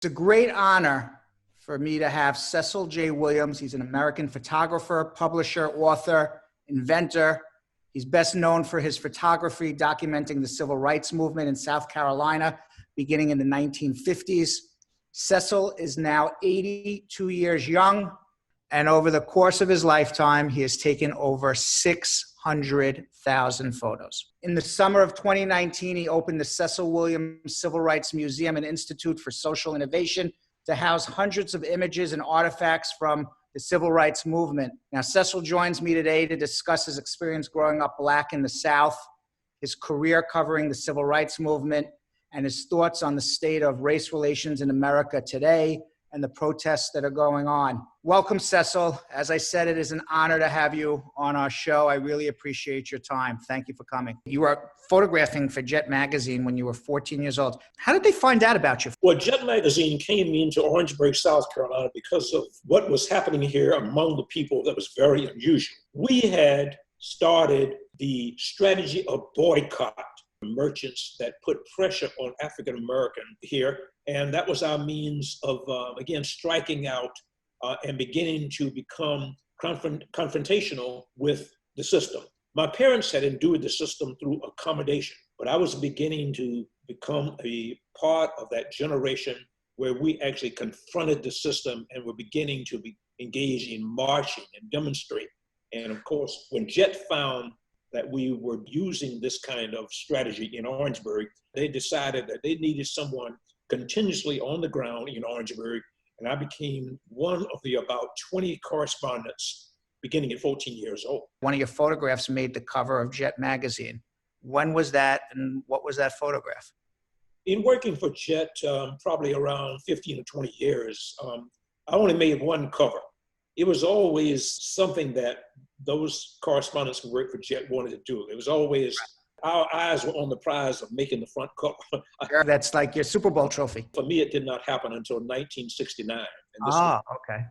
It's a great honor for me to have Cecil J. Williams. He's an American photographer, publisher, author, inventor. He's best known for his photography documenting the civil rights movement in South Carolina, beginning in the 1950s. Cecil is now 82 years young, and over the course of his lifetime, he has taken over 600,000 photos. In the summer of 2019, he opened the Cecil Williams Civil Rights Museum and Institute for Social Innovation to house hundreds of images and artifacts from the civil rights movement. Now, Cecil joins me today to discuss his experience growing up Black in the South, his career covering the civil rights movement, and his thoughts on the state of race relations in America today and the protests that are going on. Welcome, Cecil. As I said, it is an honor to have you on our show. I really appreciate your time. Thank you for coming. You were photographing for Jet Magazine when you were 14 years old. How did they find out about you? Well, Jet Magazine came into Orangeburg, South Carolina because of what was happening here among the people that was very unusual. We had started the strategy of boycott merchants that put pressure on African American here. And that was our means of, again, striking out and beginning to become confrontational with the system. My parents had endured the system through accommodation, but I was beginning to become a part of that generation where we actually confronted the system and were beginning to be engaged in marching and demonstrating. And of course, when Jet found that we were using this kind of strategy in Orangeburg, they decided that they needed someone continuously on the ground in Orangeburg, and I became one of the about 20 correspondents beginning at 14 years old. One of your photographs made the cover of Jet Magazine. When was that, and what was that photograph? In working for Jet, probably around 15 or 20 years, I only made one cover. It was always something that those correspondents who worked for Jet wanted to do. It was always, our eyes were on the prize of making the front cover. That's like your Super Bowl trophy. For me, it did not happen until 1969. And this was a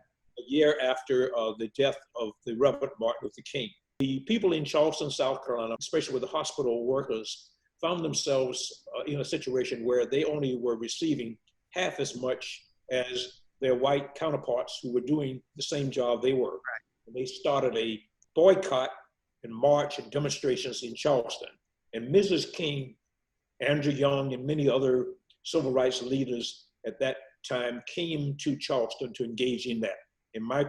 year after the death of the Reverend Martin Luther King. The people in Charleston, South Carolina, especially with the hospital workers, found themselves in a situation where they only were receiving half as much as their white counterparts who were doing the same job they were. Right. And they started a boycott and march and demonstrations in Charleston. And Mrs. King, Andrew Young, and many other civil rights leaders at that time came to Charleston to engage in that. And my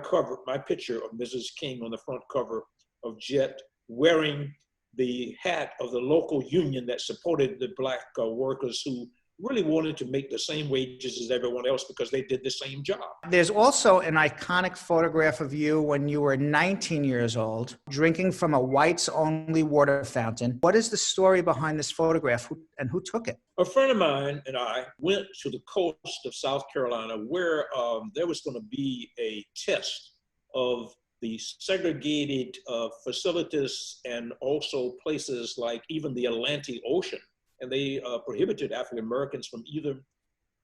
picture of Mrs. King on the front cover of Jet, wearing the hat of the local union that supported the Black workers who really wanted to make the same wages as everyone else because they did the same job. There's also an iconic photograph of you when you were 19 years old, drinking from a whites-only water fountain. What is the story behind this photograph, and who took it? A friend of mine and I went to the coast of South Carolina where there was going to be a test of the segregated facilities and also places like even the Atlantic Ocean. And they prohibited African Americans from either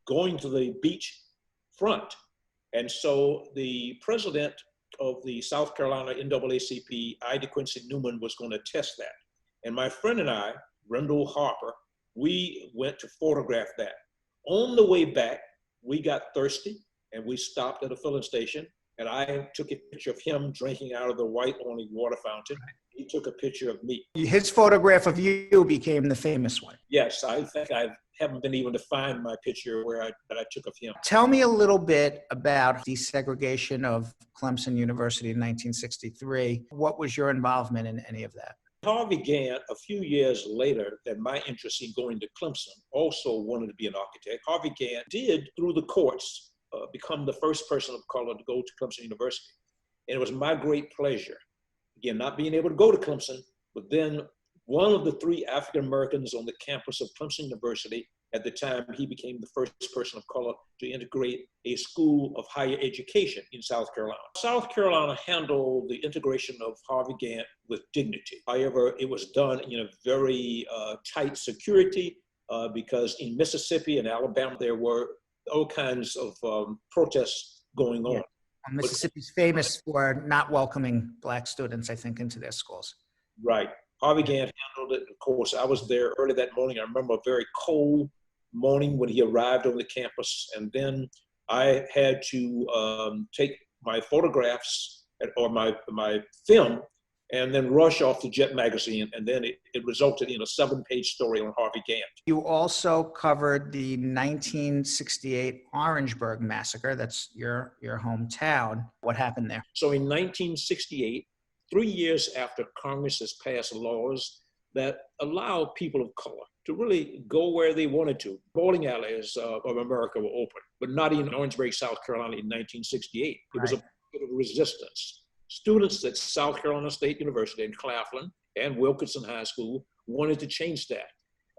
going to the beach front. And so the president of the South Carolina NAACP, Ida Quincy Newman, was going to test that. And my friend and I, Rendell Harper, we went to photograph that. On the way back, we got thirsty and we stopped at a filling station. And I took a picture of him drinking out of the white-only water fountain. He took a picture of me. His photograph of you became the famous one. Yes, I think I haven't been able to find my picture that I took of him. Tell me a little bit about desegregation of Clemson University in 1963. What was your involvement in any of that? Harvey Gantt, a few years later than my interest in going to Clemson, also wanted to be an architect. Harvey Gantt did, through the courts, become the first person of color to go to Clemson University. And it was my great pleasure, again, not being able to go to Clemson, but then one of the three African Americans on the campus of Clemson University, at the time, he became the first person of color to integrate a school of higher education in South Carolina. South Carolina handled the integration of Harvey Gantt with dignity. However, it was done in a very tight security because in Mississippi and Alabama, there were all kinds of protests going on. Yeah. Mississippi's famous for not welcoming Black students, I think, into their schools. Right. Harvey Gantt handled it. Of course, I was there early that morning. I remember a very cold morning when he arrived on the campus. And then I had to take my photographs or my film and then rush off to Jet Magazine. And then it resulted in a 7-page story on Harvey Gantt. You also covered the 1968 Orangeburg Massacre. That's your hometown. What happened there? So in 1968, 3 years after Congress has passed laws that allow people of color to really go where they wanted to. Bowling alleys of America were open, but not in Orangeburg, South Carolina in 1968. It was a bit of resistance. Students at South Carolina State University in Claflin and Wilkinson High School wanted to change that.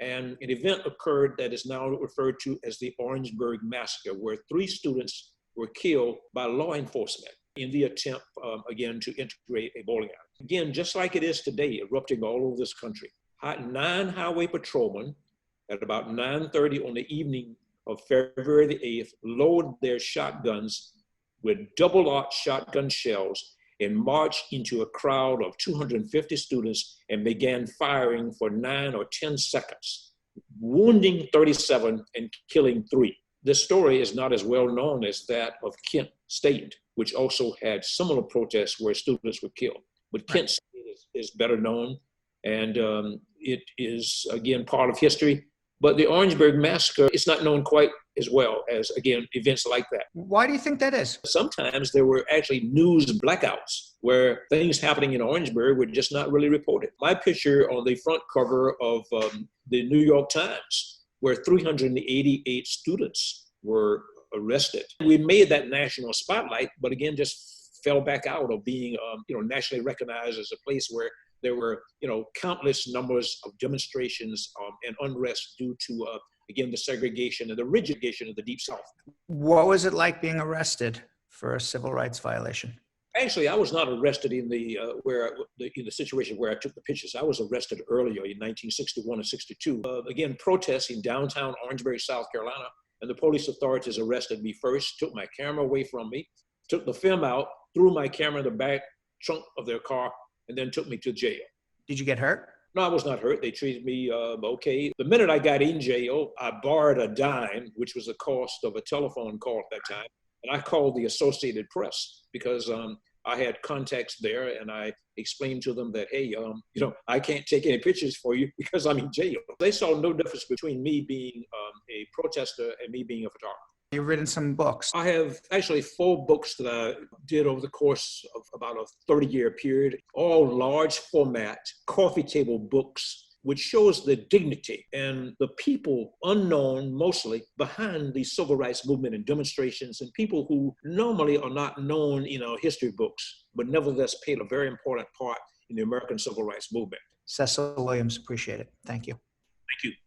And an event occurred that is now referred to as the Orangeburg Massacre, where 3 students were killed by law enforcement in the attempt, again, to integrate a bowling alley. Again, just like it is today, erupting all over this country. 9 highway patrolmen at about 9:30 on the evening of February the 8th loaded their shotguns with double-aught shotgun shells and marched into a crowd of 250 students and began firing for 9 or 10 seconds, wounding 37 and killing 3. This story is not as well known as that of Kent State, which also had similar protests where students were killed. But Kent State is better known, and it is, again, part of history. But the Orangeburg Massacre is not known quite as well as, again, events like that. Why do you think that is? Sometimes there were actually news blackouts where things happening in Orangeburg were just not really reported. My picture on the front cover of the New York Times, where 388 students were arrested. We made that national spotlight, but again, just fell back out of being nationally recognized as a place where there were, countless numbers of demonstrations and unrest due to, again, the segregation and the rigidation of the Deep South. What was it like being arrested for a civil rights violation? Actually, I was not arrested in the situation where I took the pictures. I was arrested earlier in 1961 and 62. Again, protests in downtown Orangeburg, South Carolina, and the police authorities arrested me first, took my camera away from me, took the film out, threw my camera in the back trunk of their car, and then took me to jail. Did you get hurt? No, I was not hurt. They treated me okay. The minute I got in jail, I borrowed a dime, which was the cost of a telephone call at that time. And I called the Associated Press because I had contacts there, and I explained to them that, hey, I can't take any pictures for you because I'm in jail. They saw no difference between me being a protester and me being a photographer. You've written some books. I have actually 4 books that I did over the course of about a 30-year period, all large format, coffee table books, which shows the dignity and the people unknown mostly behind the civil rights movement and demonstrations, and people who normally are not known in our history books, but nevertheless played a very important part in the American civil rights movement. Cecil Williams, appreciate it. Thank you. Thank you.